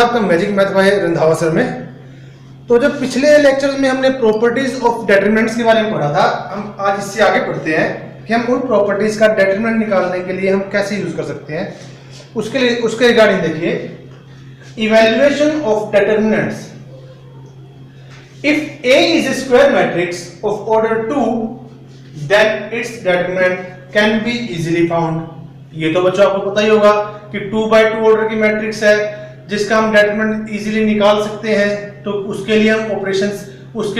था आपका magic math bye Randhawa sir में। तो जब पिछले लेक्चर में हमने प्रॉपर्टीज ऑफ डिटरमिनेंट्स के बारे में पढ़ा था, हम आज इससे आगे पढ़ते हैं कि हम उन प्रॉपर्टीज का डिटरमिनेंट निकालने के लिए हम कैसे यूज कर सकते हैं। उसके रिगार्डिंग देखिए, evaluation of determinants. If A is a square matrix of order 2, then its determinant can be easily found। ये तो बच्चों आपको पता ही होगा कि 2x2 ऑर्डर की मैट्रिक्स है जिसका हम डिटरमिनेंट इजीली निकाल सकते हैं। तो उसके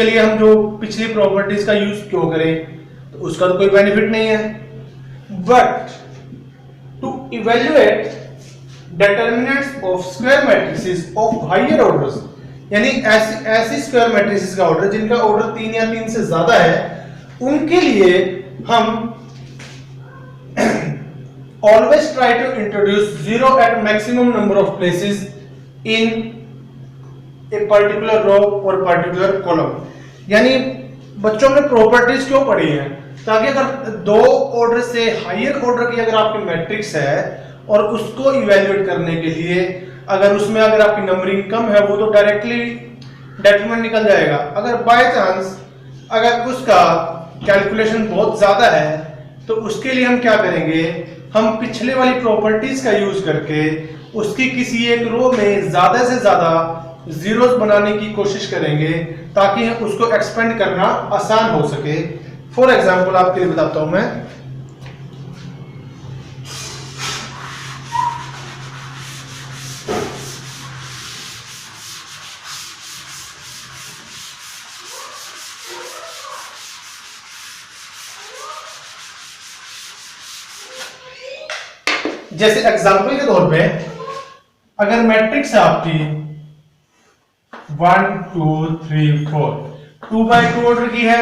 लिए हम जो पिछली प्रॉपर्टीज का यूज क्यों करें, तो उसका तो कोई बेनिफिट नहीं है। But to evaluate determinants of square matrices of higher orders, यानी ऐसी स्क्वायर मैट्रिसेस का ऑर्डर जिनका ऑर्डर 3 या 3 से ज्यादा है, उनके लिए हम always try to introduce zero at maximum number of places in a particular row or particular column। यानी बच्चों ने प्रॉपर्टीज क्यों पढ़ी है, ताकि अगर 2 ऑर्डर से हायर ऑर्डर की अगर आपकी मैट्रिक्स है और उसको इवैल्यूएट करने के लिए अगर आपकी नंबरिंग कम है, वो तो डायरेक्टली डिटरमिनेंट निकल जाएगा। अगर बाय चांस अगर उसका कैलकुलेशन बहुत ज्यादा है, तो उसके लिए हम क्या करेंगे, हम पिछले वाली प्रॉपर्टीज का यूज करके उसकी किसी एक रो में ज्यादा से ज्यादा जीरोस बनाने की कोशिश करेंगे ताकि उसको एक्सपेंड करना आसान हो सके। फॉर एग्जांपल आपके लिए बताता हूं मैं, जैसे एग्जांपल के तौर पे अगर मैट्रिक्स है आपकी 1 2 3 4 2x2 ऑर्डर की है,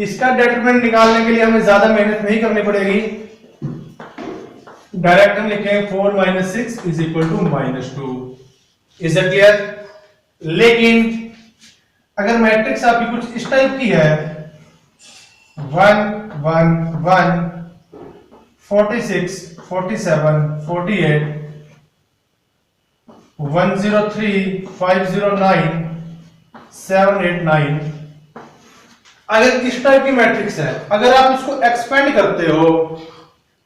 इसका डिटरमिनेंट निकालने के लिए हमें ज्यादा मेहनत नहीं करनी पड़ेगी। डायरेक्ट हम लिखेंगे 4 - 6 = -2। Is it clear? लेकिन अगर मैट्रिक्स आपकी कुछ इस टाइप की है 1 1 1 46 47 48 103 509 789, अगर इस टाइप की मैट्रिक्स है, अगर आप इसको एक्सपेंड करते हो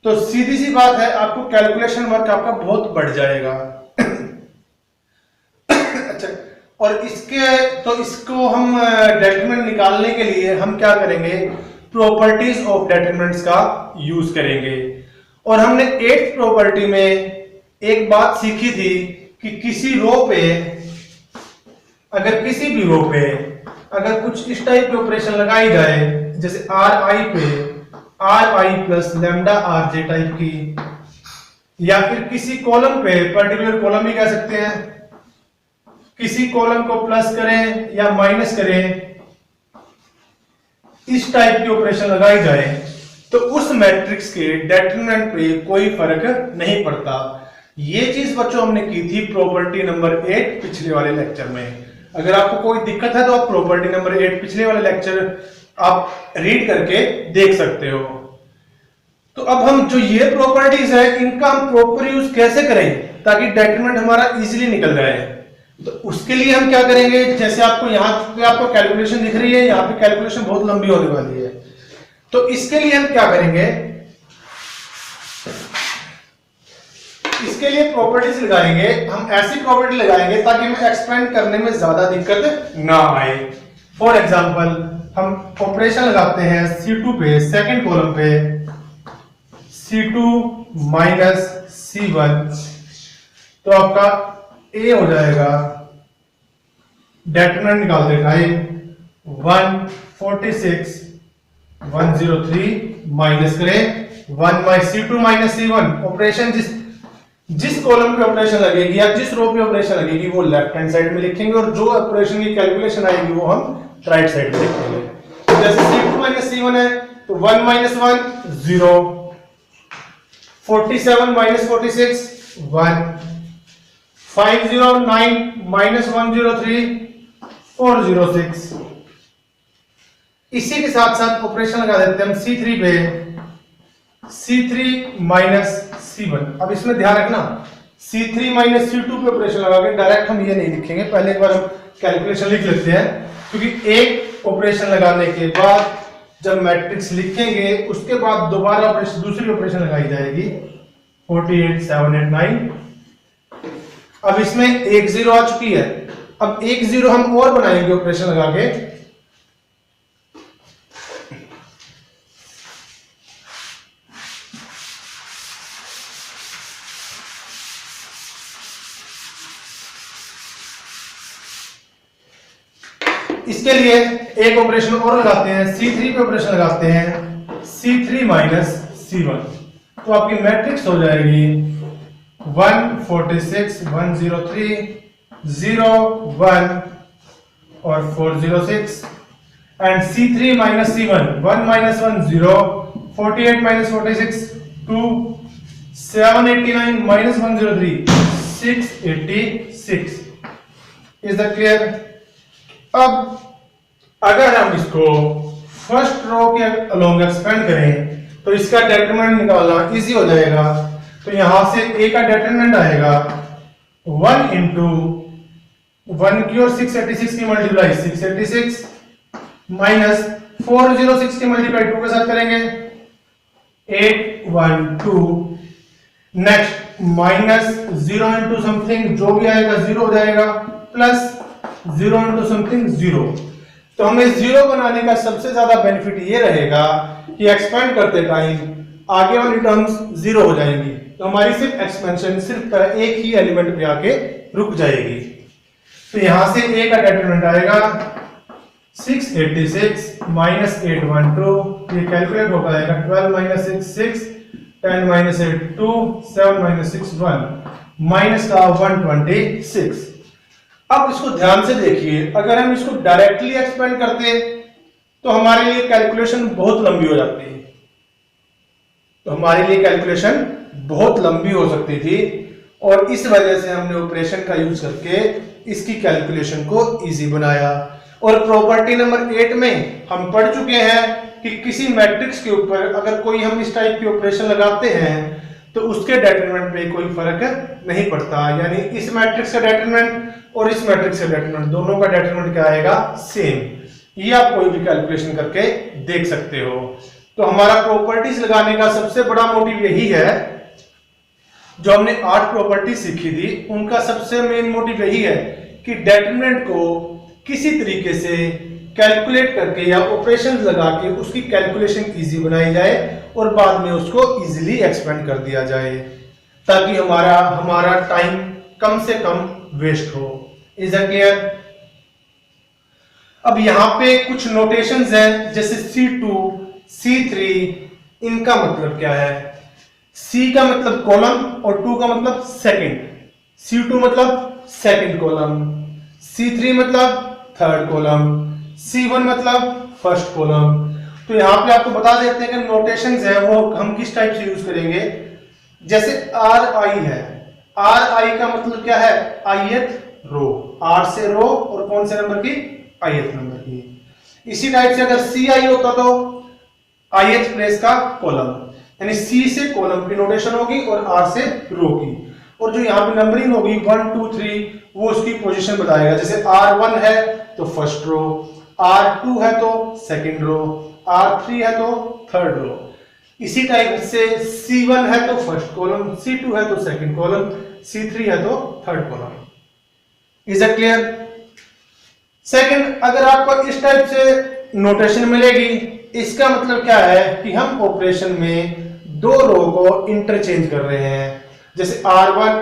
तो सीधी सी बात है आपको कैलकुलेशन वर्क आपका बहुत बढ़ जाएगा। अच्छा, और इसको हम डिटरमिनेंट निकालने के लिए हम क्या करेंगे, प्रॉपर्टीज ऑफ डिटरमिनेंट्स का यूज करेंगे। और हमने 8th प्रॉपर्टी में एक बात सीखी थी कि किसी भी रो पे अगर कुछ इस टाइप की ऑपरेशन लगाई जाए, जैसे Ri पे Ri plus lambda Rj type की, या फिर किसी कॉलम पे पर्टिकुलर कॉलम भी कह सकते हैं, किसी कॉलम को प्लस करें या माइनस करें, इस टाइप की ऑपरेशन लगाई जाए तो उस मैट्रिक्स के डिटरमिनेंट पे कोई फर्क नहीं पड़ता। ये चीज बच्चों हमने की थी प्रॉपर्टी नंबर 8 पिछले वाले लेक्चर में। अगर आपको कोई दिक्कत है तो आप प्रॉपर्टी नंबर 8 पिछले वाले लेक्चर आप रीड करके देख सकते हो। तो अब हम जो ये प्रॉपर्टीज है इनका हम प्रॉपर यूज कैसे करें ताकि डिटरमिनेंट हमारा इजीली निकल जाए, तो उसके लिए हम क्या करेंगे, जैसे आपको यहाँ पे आपको कैलकुलेशन दिख रही है, यहाँ पे कैलकुलेशन बहुत लंबी होने वाली है। तो इसके लिए हम क्या करेंगे, इसके लिए प्रॉपर्टीज लगाएंगे, हम ऐसी प्रॉपर्टी लगाएंगे ताकि हमें एक्सपेंड करने में ज्यादा दिक्कत ना आए। फॉर एग्जांपल हम ऑपरेशन लगाते हैं C2 पे, सेकंड कॉलम पे C2 - C1, तो आपका A हो जाएगा, डिटरमिनेंट निकाल देगा 146 103 माइनस करें 1 C2 - C1। ऑपरेशन जिस कॉलम पे ऑपरेशन लगेगी या जिस रो पे ऑपरेशन लगेगी वो लेफ्ट हैंड साइड में लिखेंगे, और जो ऑपरेशन की कैलकुलेशन आएगी वो हम राइट साइड में लिखेंगे। तो जैसे C2 - C1 है तो 1 - 1 0, 47 - 46 1, 509 - 103 406। इसी के साथ साथ ऑपरेशन लगा देते हैं हम C3 पे, C3 - C1। अब इसमें ध्यान रखना C3 माइनस C2 पे ऑपरेशन लगा के डायरेक्ट हम ये नहीं लिखेंगे, पहले एक बार हम कैलकुलेशन लिख लेते हैं, क्योंकि एक ऑपरेशन लगाने के बाद जब मैट्रिक्स लिखेंगे उसके बाद दोबारा ऑपरेशन दूसरी ऑपरेशन लगाई जाएगी 48 7 8 9। अब इसमें एक जीरो आ चुकी है, अब एक जीरो हम और बनाएंगे ऑपरेशन लगा के, इसके लिए एक ऑपरेशन और लगाते हैं, C3 पे ऑपरेशन लगाते हैं, C3 माइनस C1, तो आपकी मैट्रिक्स हो जाएगी 146 103 0 1 और 406 and C3 minus C1 1 minus 1 0 48 minus 46 2 789 minus 103 686। Is that clear? अब अगर हम इसको फर्स्ट रो के अलोंग एक्सपेंड करें तो इसका डेटरमिनेंट निकालना इजी हो जाएगा। तो यहां से a का डेटरमिनेंट आएगा 1 इंटू 1 की और 686 की मल्टीप्लाई 686 माइनस 406 की मल्टीप्लाई 2 के साथ करेंगे 812, नेक्स्ट माइनस 0 इंटू समथिंग जो भी आएगा 0 हो जाएगा, प्लस 0 इंटू समथिंग 0। तो हमें 0 बनाने का सबसे ज्यादा बेनिफिट ये रहेगा कि एक्सपेंड करते टाइम आगे वाली टर्म्स 0 हो जाएंगी, तो हमारी सिर्फ एक्सपेंशन सिर्फ एक ही एलिमेंट पे आके रुक जाएगी। तो यहां से a का डेटरमिनेंट आएगा 686 माइनस 812, ये कैलकुलेट हो पाएगा 12 माइनस 6 6 10 माइनस 8 2 7 माइनस 6 1 माइनस का 126। अब इसको ध्यान से देखिए, अगर हम इसको डायरेक्टली एक्सपेंड करते तो हमारे लिए कैलकुलेशन बहुत लंबी हो जाती है, तो हमारे लिए कैलकुलेशन बहुत लंबी हो सकती थी, और इस वजह से हमने ऑपरेशन का यूज करके इसकी कैलकुलेशन को इजी बनाया। और प्रॉपर्टी नंबर 8 में हम पढ़ चुके हैं कि किसी मैट्रिक्स के ऊपर अगर कोई हम इस टाइप की ऑपरेशन लगाते हैं तो उसके डेटरमिनेंट पे कोई फर्क नहीं पड़ता, यानी इस मैट्रिक्स का डेटरमिनेंट और इस मैट्रिक्स का डेटरमिनेंट दोनों का डेटरमिनेंट क्या आएगा? सेम। ये आप कोई भी कैलकुलेशन करके देख सकते हो। तो हमारा प्रॉपर्टीज लगाने का सबसे बड़ा मोटिव यही है, जो हमने 8 प्रॉपर्टी सीखी थी उनका सबसे मेन मोटिव यही है कि डेटरमिनेंट को किसी तरीके से कैलकुलेट करके या ऑपरेशन लगा के उसकी कैलकुलेशन इजी बनाई जाए और बाद में उसको इजीली एक्सपेंड कर दिया जाए, ताकि हमारा टाइम कम से कम वेस्ट हो। Is that clear? अब यहां पे कुछ नोटेशंस हैं, जैसे C2 C3, इनका मतलब क्या है? C का मतलब कॉलम और 2 का मतलब सेकंड। C2 मतलब सेकंड कॉलम, C3 मतलब थर्ड कॉलम, C1 मतलब फर्स्ट कॉलम। तो यहां पे आपको बता देते हैं कि नोटेशंस है वो हम किस टाइप से यूज करेंगे। जैसे RI है, RI का मतलब क्या है? ith रो, R से रो और कौन से नंबर की? ith नंबर की। इसी टाइप से अगर CI होता तो ith प्लेस का कॉलम, यानी C से कॉलम की नोटेशन होगी और R से रो की, और जो यहाँ पे नंबरिंग होगी 1 2 3 वो उसकी पोजीशन बताएगा। जैसे R1 है तो फर्स्ट रो, R2 है तो सेकंड रो, R3 है तो थर्ड रो। इसी टाइप से C1 है तो फर्स्ट कॉलम, C2 है तो सेकंड कॉलम, C3 है तो third column. Is it clear? Second, अगर आपको इस टाइप से नोटेशन मिलेगी, इसका मतलब क्या है कि हम ऑपरेशन में दो रो को इंटरचेंज कर रहे हैं। जैसे R1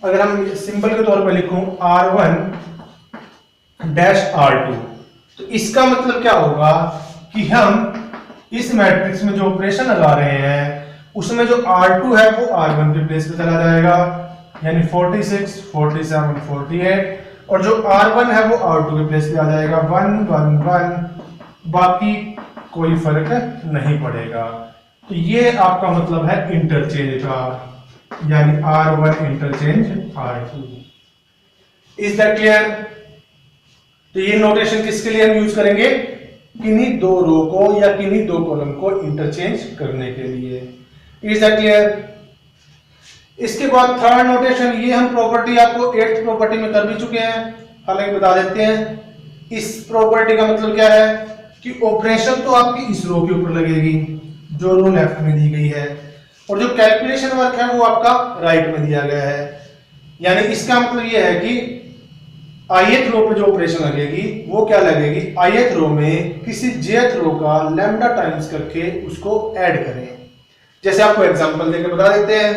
अगर हम सिंबल के तौर पर लिखूं R1 डैश R2, तो इसका मतलब क्या होगा कि हम इस मैट्रिक्स में जो ऑपरेशन लगा रहे हैं उसमें जो R2 है वो R1 के प्लेस पे चला जाएगा, यानी 46 47 48, और जो R1 है वो R2 के प्लेस पे आ जाएगा 1 1 1, बाकी कोई फर्क नहीं पड़ेगा। तो ये आपका मतलब है इंटरचेंज का, यानी R1 interchange R2। Is that clear? तो ये नोटेशन किसके लिए हम यूज करेंगे? किन्हीं दो रो को या किन्हीं दो कॉलम को इंटरचेंज करने के लिए। Is that clear? इसके बाद थर्ड नोटेशन, ये हम प्रॉपर्टी आपको 8th प्रॉपर्टी में कर भी चुके हैं, हालांकि बता देते हैं। इस प्रॉपर्टी का मतलब क्या है कि ऑपरेशन तो आपकी इस रो के ऊपर लगेगी जो रो लेफ्ट में दी गई है, और जो कैलकुलेशन वर्क है वो आपका राइट में दिया गया है। यानी इसका मतलब ये है कि ith रो पे जो ऑपरेशन लगेगी वो क्या लगेगी, ith रो में किसी jth रो का लैम्डा टाइम्स करके उसको ऐड करें। जैसे आपको एग्जांपल देकर बता देते हैं।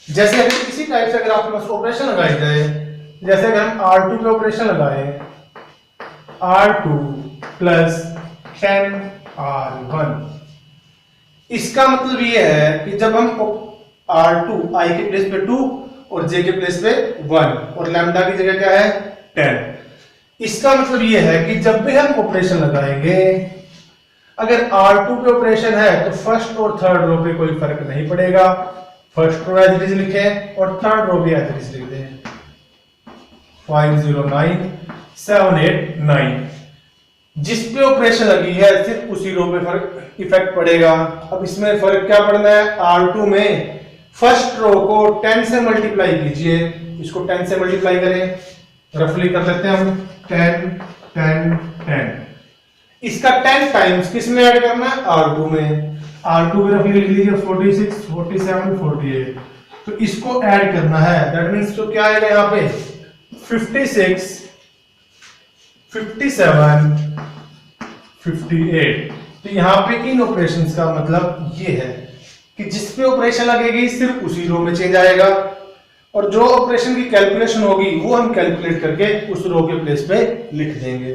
जैसे अगर किसी टाइप से अगर आपके पास ऑपरेशन लगाई जाए, जैसे अगर हम R2 पे ऑपरेशन लगाएं, R2 प्लस 10R1, इसका मतलब ये है कि जब हम R2 I के प्लेस पे 2 और J के प्लेस पे 1 और लैम्डा की जगह क्या है 10, इसका मतलब ये है कि जब भी हम ऑपरेशन लगाएंगे, अगर R2 पे ऑपरेशन है तो फर्स्ट और थर्ड रो पे कोई फर्क नहीं पड़ेगा, first row as it is लिखें और थर्ड रो भी एज इट इज लिख दें, 509 789। जिस पे ऑपरेशन लगी है सिर्फ उसी रो पे फर्क इफेक्ट पड़ेगा। अब इसमें फर्क क्या पड़ना है, R2 में फर्स्ट रो को 10 से मल्टीप्लाई कीजिए, इसको 10 से मल्टीप्लाई करें, रफली कर लेते हैं हम 10 10 10। इसका 10 टाइम्स किस में ऐड करना है, R2 में। R2 में रफली लिख लीजिए 46 47 48, तो इसको ऐड करना है। दैट मींस तो क्या आएगा यहाँ पे 56 57 58। तो यहाँ पे इन ऑपरेशंस का मतलब ये है कि जिस पे ऑपरेशन लगेगी सिर्फ उसी रो में चेंज आएगा, और जो ऑपरेशन की कैलकुलेशन होगी वो हम कैलकुलेट करके उस रो के प्लेस पे लिख देंगे।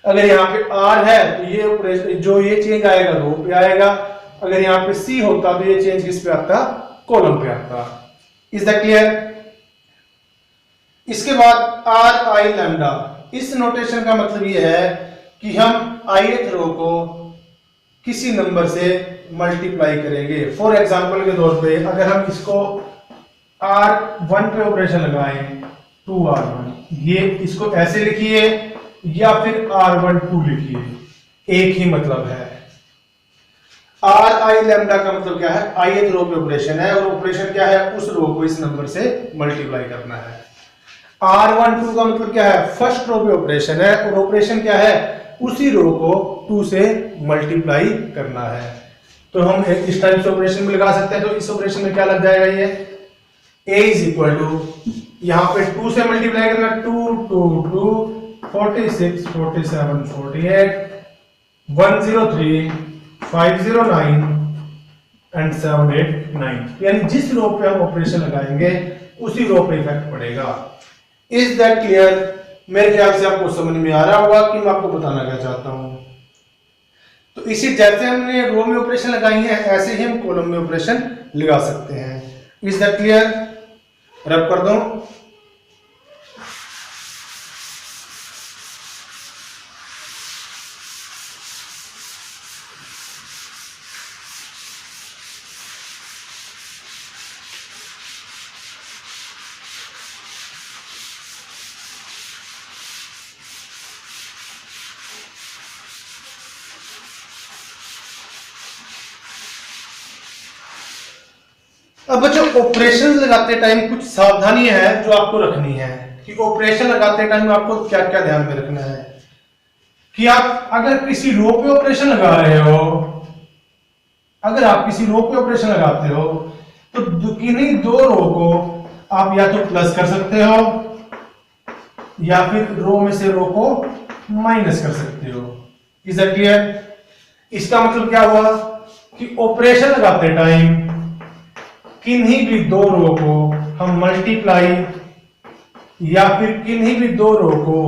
अगर यहाँ पे R है तो ये ऑपरेशन जो ये चेंज आएगा रो पे आएगा, अगर यहाँ पे C होता तो ये चेंज किस पे आता, कॉलम पे आता। Is that clear? इसके बाद R I लैम्डा, इस नोटेशन का मतलब ये है कि हम ith रो को किसी नंबर से मल्टीप्लाई करेंगे। फॉर एग्जांपल के तौर पे अगर हम इसको R1 पे ऑपरेशन लगाएं 2R1, ये इसको ऐसे लिखिए या फिर R1 2 लिखिए, एक ही मतलब है। R I लैम्डा का मतलब क्या है, ith रो पे ऑपरेशन है, और ऑपरेशन क्या है, उस रो को इस नंबर से मल्टीप्लाई करना है। R1 2 का मतलब क्या है, फर्स्ट रो पे ऑपरेशन है, और ऑपरेशन क्या है, उसी रो को 2 से मल्टीप्लाई करना है। तो हम इस टाइप से ऑपरेशन में लगा सकते हैं। तो इस ऑपरेशन में क्या लग जाएगा, ये A इज इक्वल टू, यहाँ पे 2 से मल्टीप्लाई करना, 2 2 2 46 47 48 103 509 एंड 789। यानी जिस रो पे हम ऑपरेशन लगाएंगे उसी रो पे इफेक्ट पड़ेगा। Is that clear? मेरे ख्याल से आपको समझ में आ रहा होगा कि मैं आपको बताना क्या चाहता हूं। तो इसी जैसे हमने रो में ऑपरेशन लगाई है, ऐसे ही हम कॉलम में ऑपरेशन लगा सकते हैं। Is that clear? रब कर दो। अब बच्चों ऑपरेशन लगाते टाइम कुछ सावधानियां हैं जो आपको रखनी है कि ऑपरेशन लगाते टाइम आपको क्या क्या ध्यान में रखना है। कि आप अगर किसी रो पे ऑपरेशन लगा रहे हो, अगर आप किसी रो पे ऑपरेशन लगाते हो तो किन्हीं दो रो को आप या तो प्लस कर सकते हो या फिर रो में से रो को माइनस कर सकते हो। Is that clear? इसका मतलब क्या हुआ कि ऑपरेशन लगाते टाइम किन्हीं भी दो रो को हम मल्टीप्लाई या फिर किन्हीं भी दो रो को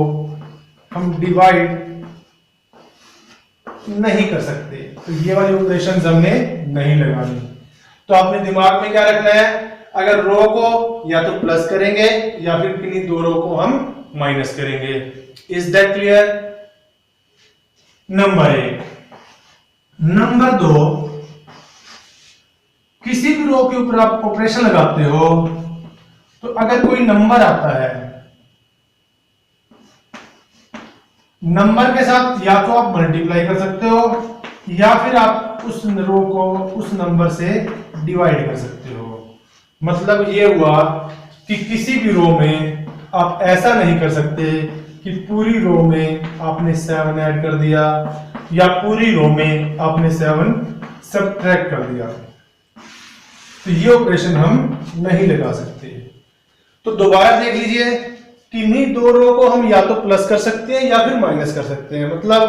हम डिवाइड नहीं कर सकते। तो ये वाली ऑपरेशन हमने नहीं लगानी। तो आपने दिमाग में क्या रखना है, अगर रो को या तो प्लस करेंगे या फिर किन्हीं दो रो को हम माइनस करेंगे। Is that clear? Number 1। Number 2, किसी भी रो के ऊपर आप ऑपरेशन लगाते हो तो अगर कोई नंबर आता है नंबर के साथ या तो आप मल्टीप्लाई कर सकते हो या फिर आप उस रो को उस नंबर से डिवाइड कर सकते हो। मतलब ये हुआ कि किसी भी रो में आप ऐसा नहीं कर सकते कि पूरी रो में आपने 7 ऐड कर दिया या पूरी रो में आपने 7 सबट्रैक्ट कर दिया, तो ये ऑपरेशन हम नहीं लगा सकते। तो दोबारा देख लीजिए, किन्हीं दो रो को हम या तो प्लस कर सकते हैं या फिर माइनस कर सकते हैं। मतलब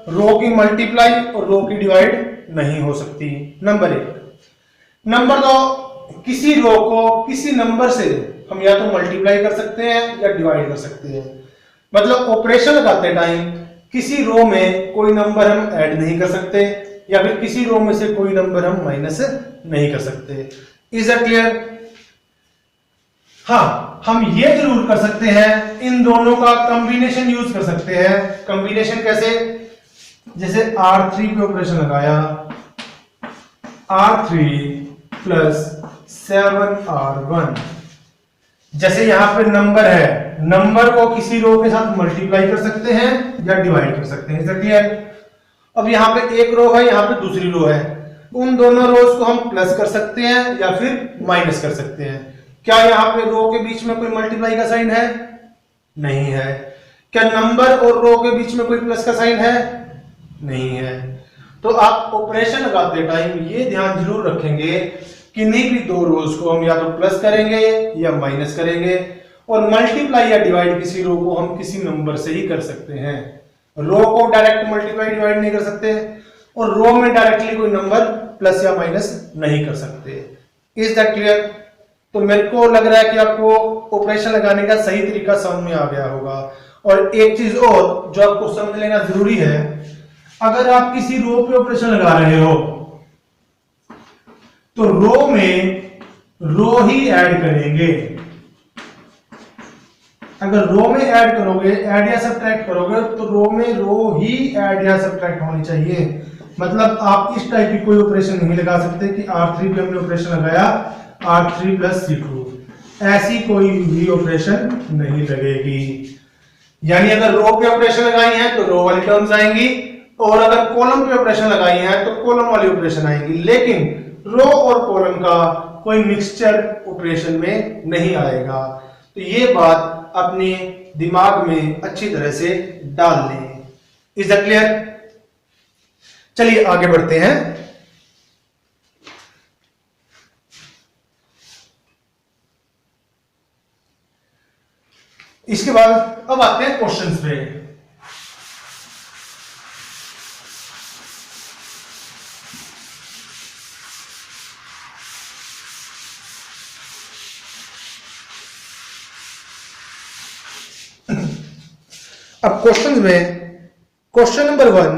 रो की मल्टीप्लाई और रो की डिवाइड नहीं हो सकती, नंबर 1। नंबर 2, किसी रो को किसी नंबर से हम या तो मल्टीप्लाई कर सकते हैं या डिवाइड कर सकते हैं। मतलब ऑपरेशन लगाते टाइम किसी रो में कोई नंबर हम ऐड नहीं कर सकते या फिर किसी रो में से कोई नंबर हम माइनस नहीं कर सकते। Is it clear? हाँ, हम ये जरूर कर सकते हैं, इन दोनों का कॉम्बिनेशन यूज कर सकते हैं। कॉम्बिनेशन कैसे? जैसे R3 पे ऑपरेशन लगाया, R3 प्लस 7R1। जैसे यहां पे नंबर है, नंबर को किसी रो के साथ मल्टीप्लाई कर सकते हैं या डिवाइड कर सकते हैं। Is clear? अब यहाँ पे एक रो है, यहाँ पे दूसरी रो है, उन दोनों रोज को हम प्लस कर सकते हैं या फिर माइनस कर सकते हैं। क्या यहाँ पे रो के बीच में कोई मल्टीप्लाई का साइन है? नहीं है। क्या नंबर और रो के बीच में कोई प्लस का साइन है? नहीं है। तो आप ऑपरेशन लगाते टाइम ये ध्यान जरूर रखेंगे, किन्हीं भी दो रोज को हम या तो प्लस करेंगे या माइनस करेंगे, और मल्टीप्लाई या डिवाइड किसी रो को हम किसी नंबर से ही कर सकते हैं। रो को डायरेक्ट मल्टीप्लाई डिवाइड नहीं कर सकते और रो में डायरेक्टली कोई नंबर प्लस या माइनस नहीं कर सकते। Is that clear? तो मेरे को लग रहा है कि आपको ऑपरेशन लगाने का सही तरीका समझ में आ गया होगा। और एक चीज और जो आपको समझ लेना जरूरी है, अगर आप किसी रो पे ऑपरेशन लगा रहे हो तो रो में रो ही ऐड करेंगे। अगर रो में ऐड करोगे, ऐड या सब्ट्रैक्ट करोगे, तो रो में रो ही ऐड या सब्ट्रैक्ट होनी चाहिए। मतलब आप इस टाइप की कोई ऑपरेशन नहीं लगा सकते कि R3 पे हमने ऑपरेशन लगाया R3 प्लस C2, ऐसी कोई भी ऑपरेशन नहीं लगेगी। यानी अगर रो पे ऑपरेशन लगाई है तो रो वाली टर्म्स आएंगी, और अगर कॉलम पे ऑपरेशन लगाई है तो कॉलम वाली ऑपरेशन आएंगी। लेकिन रो और कॉलम का कोई मिक्सचर ऑपरेशन में नहीं आएगा। तो ये बात अपने दिमाग में अच्छी तरह से डाल लें। Is that clear? चलिए आगे बढ़ते हैं। इसके बाद अब आते हैं क्वेश्चंस पे। अब क्वेश्चंस में क्वेश्चन नंबर 1,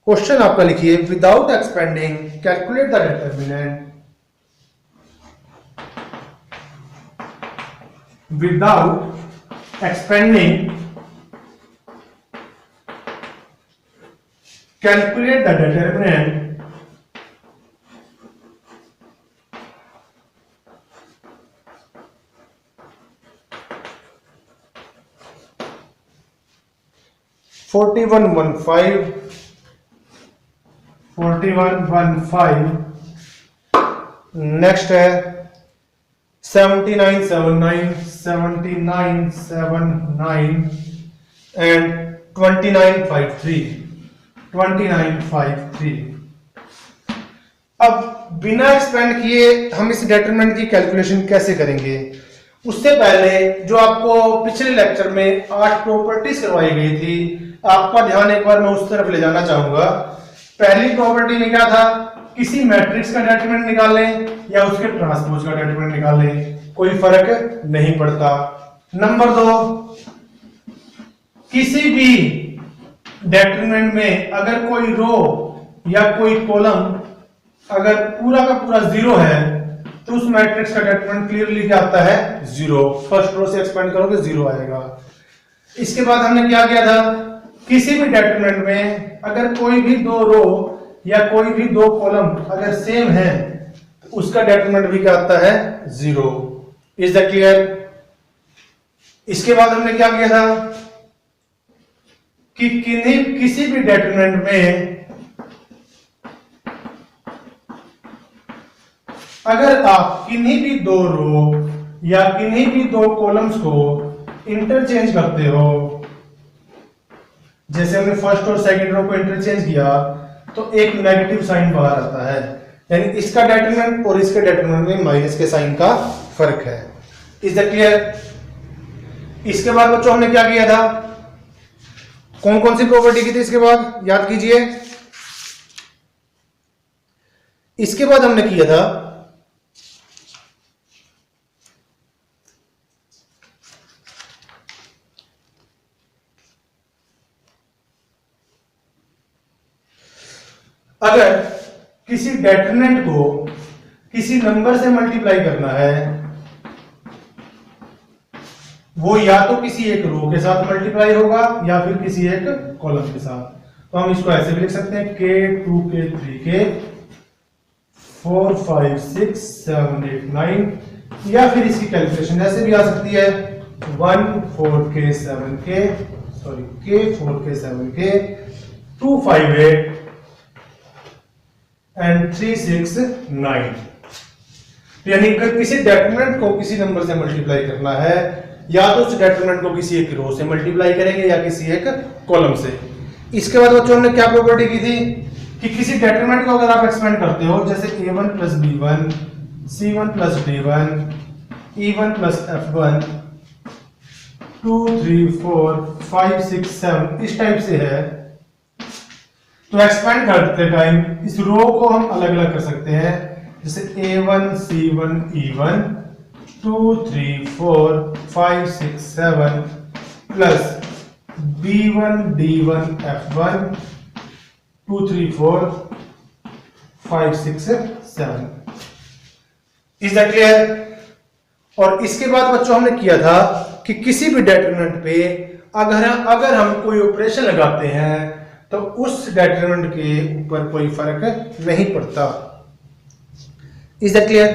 क्वेश्चन आपका लिखिए, without expanding calculate the determinant, without expanding calculate the determinant $4115 next है 7979 एंड 2953। अब बिना एक्सपेंड किए हम इस डिटरमिनेंट की कैलकुलेशन कैसे करेंगे? उससे पहले जो आपको पिछले लेक्चर में 8 प्रॉपर्टीज करवाई गई थी, आपका ध्यान एक बार मैं उस तरफ ले जाना चाहूंगा। पहली प्रॉपर्टी में क्या था? किसी मैट्रिक्स का डिटरमिनेंट निकालें या उसके ट्रांसपोज का डिटरमिनेंट निकालें, कोई फर्क नहीं पड़ता। नंबर 2, किसी भी डिटरमिनेंट में अगर कोई रो या कोई कॉलम अगर पूरा का पूरा 0 है तो उस मैट्रिक्स का डिटरमिनेंट क्लियरली क्या आता है? 0। फर्स्ट रो से एक्सपेंड करोगे 0 आएगा। इसके बाद हमने क्या किया था? किसी भी डिटरमिनेंट में अगर कोई भी दो रो या कोई भी दो कॉलम अगर सेम है तो उसका डिटरमिनेंट भी क्या आता है? 0। Is that clear? इसके बाद हमने क्या किया था? कि किसी भी डेटर्मिनेंट में अगर आप किन्हीं भी दो रो या किन्हीं भी दो कॉलम्स को इंटरचेंज करते हो, जैसे हमने फर्स्ट और सेकंड रो को इंटरचेंज किया तो एक नेगेटिव साइन बाहर आता है, यानी इसका डेटर्मिनेंट और इसके डेटर्मिनेंट में माइनस के साइन का फर्क है। Is that clear? इसके बाद बच्चों हमने क्या किया था, कौन कौन सी प्रॉपर्टी की थी इसके बाद याद कीजिए। इसके बाद हमने किया था अगर किसी डेटर्मिनेंट को किसी नंबर से मल्टीप्लाई करना है, वो या तो किसी एक रो के साथ मल्टीप्लाई होगा या फिर किसी एक कॉलम के साथ। तो हम इसको ऐसे भी लिख सकते हैं k2 k3 k 4 5 6 7 8 9, या फिर इसकी कैलकुलेशन ऐसे भी आ सकती है 1 4 k 7 k k 4 k 7 k 2 5 8 and 3 6 9। यानी अगर किसी डेटर्मिनेंट को किसी नंबर से मल्टीप्लाई करना है, या तो उस डेटर्मिनेंट को किसी एक रो से मल्टीप्लाई करेंगे या किसी एक कॉलम से। इसके बाद बच्चों हमने क्या प्रॉपर्टी की थी कि किसी डेटर्मिनेंट को अगर आप एक्सपेंड करते हो, जैसे a1 plus b1 c1 plus d1 e1 plus f1 2 3 4 5 6 7 इस टाइप से है, तो एक्सपेंड करते टाइम इस रो को हम अलग अलग कर सकते हैं, जैसे a1 c1 e1 2 3 4 5 6 7 plus b1 d1 f1 2 3 4 5 6 7। Is that clear? और इसके बाद बच्चों हमने किया था कि किसी भी डेटर्मिनेंट पे अगर हम कोई ऑपरेशन लगाते हैं तो उस डेटर्मिनेंट के ऊपर कोई फर्क नहीं पड़ता। Is that clear?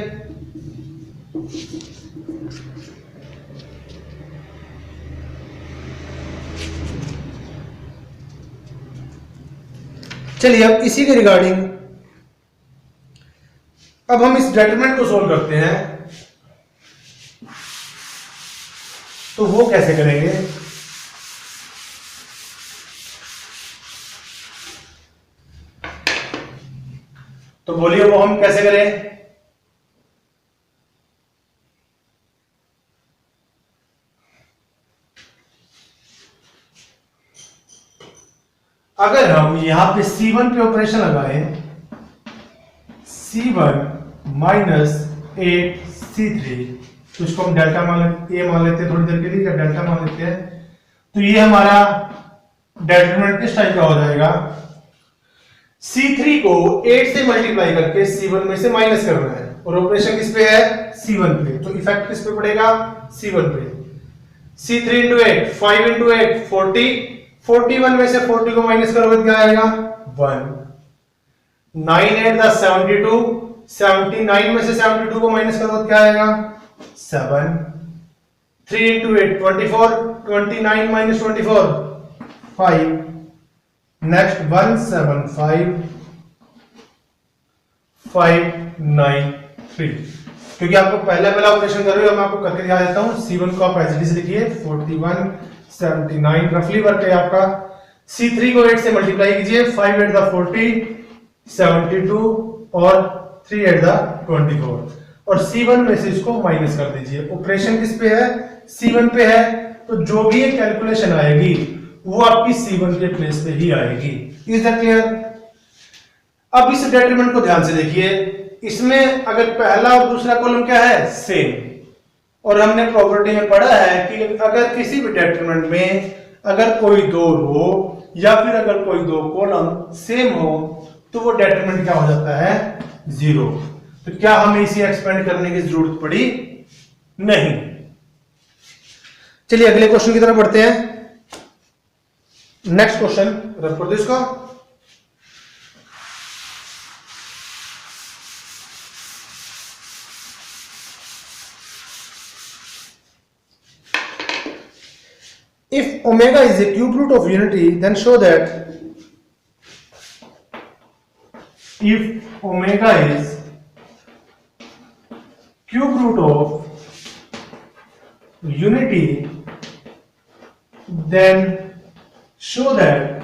चलिए अब इसी के रिगार्डिंग अब हम इस डेटर्मिनेंट को सोल्व करते हैं। तो वो कैसे करेंगे? तो बोलिए वो हम कैसे करें? अगर हम यहां पे C1 पे ऑपरेशन लगाएं, C1 माइनस 8C3, तो इसको हम डेल्टा मान लेते हैं थोड़ी देर के लिए, या डेल्टा मान लेते हैं, तो ये हमारा डेटर्मिनेंट किस टाइप का हो जाएगा? C3 को 8 से मल्टीप्लाई करके C1 में से माइनस करना है, और ऑपरेशन किस पे है? C1 पे, तो इफेक्ट किस पे पड़ेगा? C1 पे। C3 इंटू 8 5 इंटू 8 40, 41 में से 40 को माइनस करोगे क्या आएगा? 1। 9 8 10 72, 79 में से 72 को माइनस करोगे क्या आएगा? 7। 3 इंटू 8 24, 29 माइनस 24 5। नेक्स्ट 175 593, क्योंकि आपको पहला ऑपरेशन कर रहे हो, मैं आपको करके दिखा देता हूं। C1 को आप एज इट इज लिखिए 41 79 रफली वर्क है आपका। C3 को 8 से मल्टीप्लाई कीजिए, 5 8 द 40 72 और 3 8 द 24, और C1 में से इसको माइनस कर दीजिए। ऑपरेशन किस पे है? C1 पे है, तो जो भी एक कैलकुलेशन आएगी वो आपकी C1 के प्लेस पे ही आएगी। Is that clear? अब इस डेटर्मिनेंट को ध्यान से देखिए, इसमें अगर पहला और दूसरा कॉलम क्या है? सेम, और हमने प्रॉपर्टी में पढ़ा है कि अगर किसी भी डेटर्मिनेंट में अगर कोई दो रो या फिर अगर कोई दो कॉलम सेम हो तो वो डेटर्मिनेंट क्या हो जाता है? जीरो। तो क्या हमें इसे एक्सपेंड करने की जरूरत पड़ी? नहीं। चलिए अगले क्वेश्चन की तरफ बढ़ते हैं। नेक्स्ट क्वेश्चन रफ कर दो इसका। if omega is a cube root of unity, then show that if omega is cube root of unity, then show that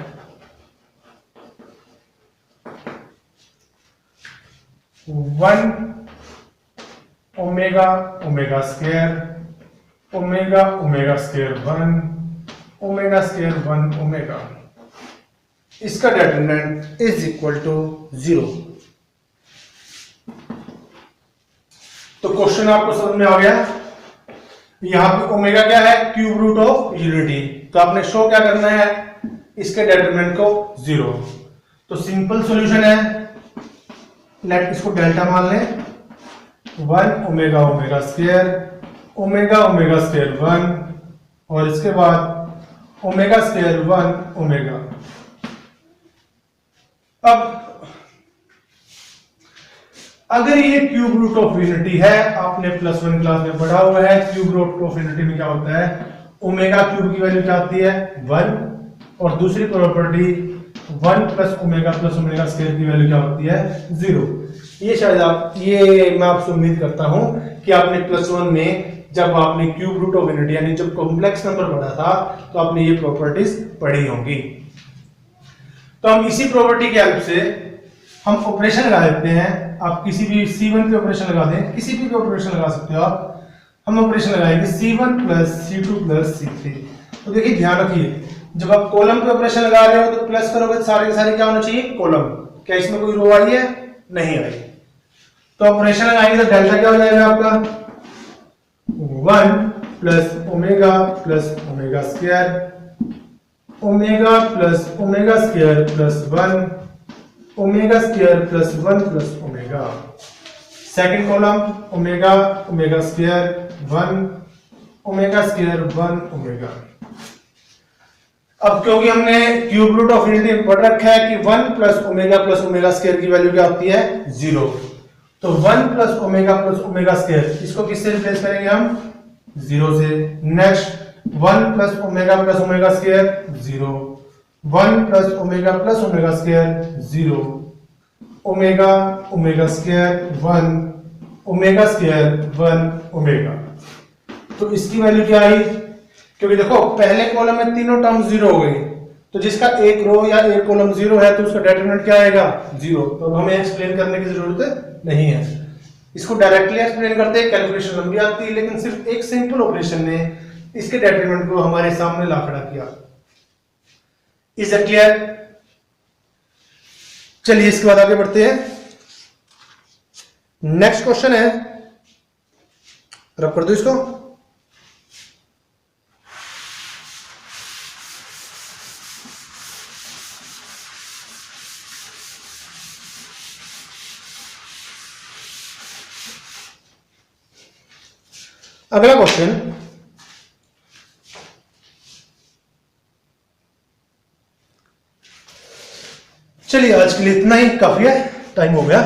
one omega omega square omega square 1 omega square 1 omega, इसका determinant is equal to 0। तो question आपको समझ में आ गया। यहां पे omega क्या है, क्यूब रूट ऑफ यूनिटी, तो आपने शो क्या करना है, इसके डेटरमिनेंट को 0। तो सिंपल सॉल्यूशन है, लेट इसको डेल्टा मान लें, 1 omega omega square omega square 1 और इसके बाद ओमेगा स्क्वायर 1 ओमेगा। अब अगर ये क्यूब रूट ऑफ यूनिटी है, आपने +1 क्लास में पढ़ा हुआ है, क्यूब रूट ऑफ यूनिटी में क्या होता है, ओमेगा क्यूब की वैल्यू क्या आती है 1 और दूसरी प्रॉपर्टी 1 प्लस ओमेगा स्क्वायर की वैल्यू क्या होती है 0। ये शायद ये मैं आपसे उम्मीद करता हूं कि आपने +1 में जब आपने क्यूब रूट ऑफ यूनिटी यानी जब कॉम्प्लेक्स नंबर पढ़ा था तो आपने ये प्रॉपर्टीज पढ़ी होंगी। तो हम इसी प्रॉपर्टी के हेल्प से हम ऑपरेशन लगा देते हैं। आप किसी भी C1 पे ऑपरेशन लगा दें, किसी भी ऑपरेशन लगा सकते हो आप। हम ऑपरेशन लगाएंगे C1 plus C2 plus C3। तो देखिए ध्यान रखिए, जब आप कॉलम पे ऑपरेशन लगा रहे हो तो प्लस करोगे तो सारे के सारे क्या होना चाहिए, कॉलम। क्या इसमें कोई रो आई है, नहीं आई। तो ऑपरेशन लगाएंगे तो डेल्टा क्या हो जाएगा आपका 1 plus omega square omega square plus 1 omega square plus 1 plus omega. Second column omega square 1 omega square 1 omega. अब क्योंकि हमने क्यूब रूट ऑफ यूनिटी पढ़ रखा है कि 1 प्लस ओमेगा स्क्वायर की वैल्यू क्या होती है 0, तो 1 प्लस ओमेगा स्क्वायर इसको किससे रिप्लेस करेंगे हम 0 से। Next 1 plus omega square 0 1 plus omega square 0 omega square 1 omega square 1 omega. तो इसकी वैल्यू क्या आई, क्योंकि देखो पहले कॉलम में तीनों टर्म 0 हो गई, तो जिसका एक रो या एक कॉलम 0 है तो उसका डेटरमिनेंट क्या आएगा 0। तो हमें एक्सप्लेन करने की जरूरत नहीं है, इसको डायरेक्टली एक्सप्लेन करते हैं, कैलकुलेशन लंबी आती है, लेकिन सिर्फ एक सिंपल ऑपरेशन ने इसके डेटरमिनेंट को हमारे सामने ला खड़ा किया। Is it clear? चलिए इसके बाद आगे बढ़ते हैं। नेक्स्ट क्वेश्चन है, रब कर दो इसको। अगला क्वेश्चन, चलिए आज के लिए इतना ही काफी है, टाइम हो गया।